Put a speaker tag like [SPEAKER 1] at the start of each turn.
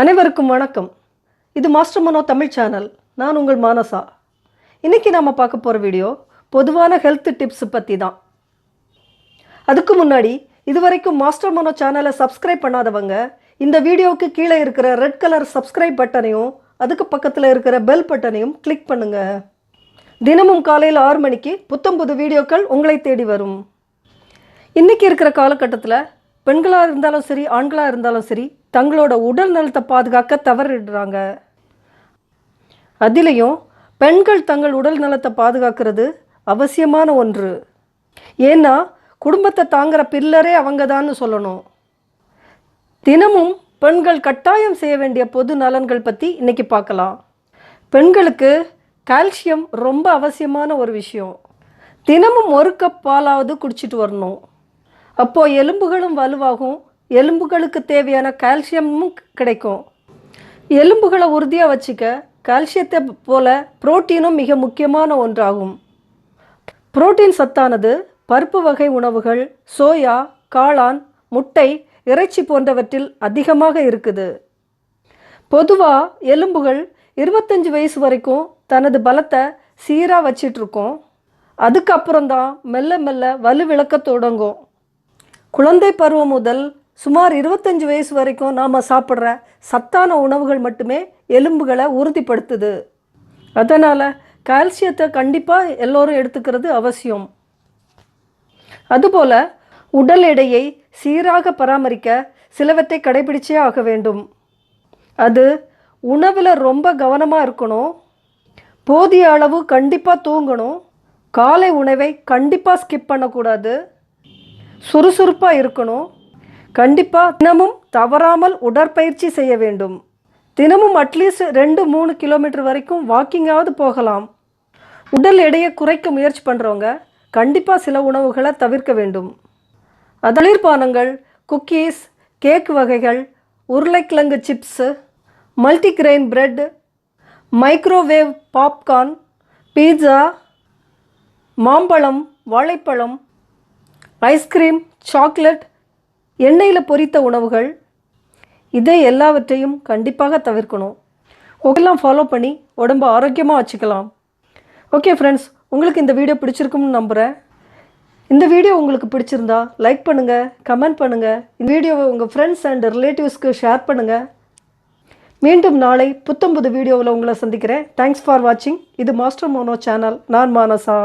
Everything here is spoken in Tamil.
[SPEAKER 1] அனைவருக்கும் வணக்கம். இது மாஸ்டர் மனோ தமிழ் சேனல். நான் உங்கள் மானசா. இன்றைக்கி நாம் பார்க்க போகிற வீடியோ பொதுவான ஹெல்த் டிப்ஸ் பற்றி தான். அதுக்கு முன்னாடி இதுவரைக்கும் மாஸ்டர் மனோ சேனலை சப்ஸ்கிரைப் பண்ணாதவங்க இந்த வீடியோவுக்கு கீழே இருக்கிற ரெட் கலர் சப்ஸ்கிரைப் பட்டனையும் அதுக்கு பக்கத்தில் இருக்கிற பெல் பட்டனையும் கிளிக் பண்ணுங்கள். தினமும் காலையில் 6 மணிக்கு புத்தம்புது வீடியோக்கள் உங்களை தேடி வரும். இன்றைக்கி இருக்கிற காலகட்டத்தில் பெண்களாக இருந்தாலும் சரி, ஆண்களாக இருந்தாலும் சரி, தங்களோட உடல் நலத்தை பாதுகாக்க தவறிடுறாங்க. அதிலையும் பெண்கள் தங்கள் உடல் நலத்தை பாதுகாக்கிறது அவசியமான ஒன்று. ஏன்னா குடும்பத்தை தாங்குகிற பில்லரே அவங்க தான் சொல்லணும். தினமும் பெண்கள் கட்டாயம் செய்ய வேண்டிய பொது நலன்கள் பற்றி இன்றைக்கி பார்க்கலாம். பெண்களுக்கு கால்சியம் ரொம்ப அவசியமான ஒரு விஷயம். தினமும் 1 கப் பாலாவது குடிச்சிட்டு வரணும். அப்போது எலும்புகளும் வலுவாகும், எலும்புகளுக்கு தேவையான கால்சியமும் கிடைக்கும். எலும்புகளை உறுதியாக வச்சுக்க கால்சியத்தை போல புரோட்டீனும் மிக முக்கியமான ஒன்றாகும். புரோட்டீன் சத்தானது பருப்பு வகை உணவுகள், சோயா, காளான், முட்டை, இறைச்சி போன்றவற்றில் அதிகமாக இருக்குது. பொதுவாக எலும்புகள் 25 வயசு வரைக்கும் தனது பலத்தை சீராக வச்சிட்ருக்கோம். அதுக்கப்புறம்தான் மெல்ல மெல்ல வலுவிழக்க தொடங்கும். குழந்தை பருவம் முதல் சுமார் 25 வயசு வரைக்கும் நாம் சாப்பிட்ற சத்தான உணவுகள் மட்டுமே எலும்புகளை உறுதிப்படுத்துது. அதனால் கால்சியத்தை கண்டிப்பாக எல்லோரும் எடுத்துக்கிறது அவசியம். அதுபோல் உடல் எடையை சீராக பராமரிக்க சிலவற்றை கடைபிடிச்சே ஆக வேண்டும். அது உணவில் ரொம்ப கவனமாக இருக்கணும். போதிய அளவு கண்டிப்பாக தூங்கணும். காலை உணவை கண்டிப்பாக ஸ்கிப் பண்ணக்கூடாது. சுறுசுறுப்பாக இருக்கணும். கண்டிப்பாக தினமும் தவறாமல் உடற்பயிற்சி செய்ய வேண்டும். தினமும் அட்லீஸ்ட் 2-3 கிலோமீட்டர் வரைக்கும் வாக்கிங்காவது போகலாம். உடல் எடையை குறைக்க முயற்சி பண்ணுறவங்க கண்டிப்பாக சில உணவுகளை தவிர்க்க வேண்டும். குளிர்பானங்கள், குக்கீஸ், கேக் வகைகள், உருளைக்கிழங்கு chips, multigrain bread, microwave popcorn, pizza, மாம்பழம், வாழைப்பழம், ஐஸ்கிரீம், சாக்லேட், எண்ணெயில் பொரித்த உணவுகள், இதை எல்லாவற்றையும் கண்டிப்பாக தவிர்க்கணும். ஓகேலாம் ஃபாலோ பண்ணி உடம்பு ஆரோக்கியமாக வச்சுக்கலாம். ஓகே ஃப்ரெண்ட்ஸ், உங்களுக்கு இந்த வீடியோ பிடிச்சிருக்கும்னு நம்புகிறேன். இந்த வீடியோ உங்களுக்கு பிடிச்சிருந்தா லைக் பண்ணுங்கள், கமெண்ட் பண்ணுங்கள். இந்த வீடியோவை உங்கள் ஃப்ரெண்ட்ஸ் அண்ட் ரிலேட்டிவ்ஸ்க்கு ஷேர் பண்ணுங்கள். மீண்டும் நாளை புத்தம்புது வீடியோவில் உங்களை சந்திக்கிறேன். தேங்க்ஸ் ஃபார் வாட்சிங். இது மாஸ்டர் மோனோ சேனல். நான் மானசா.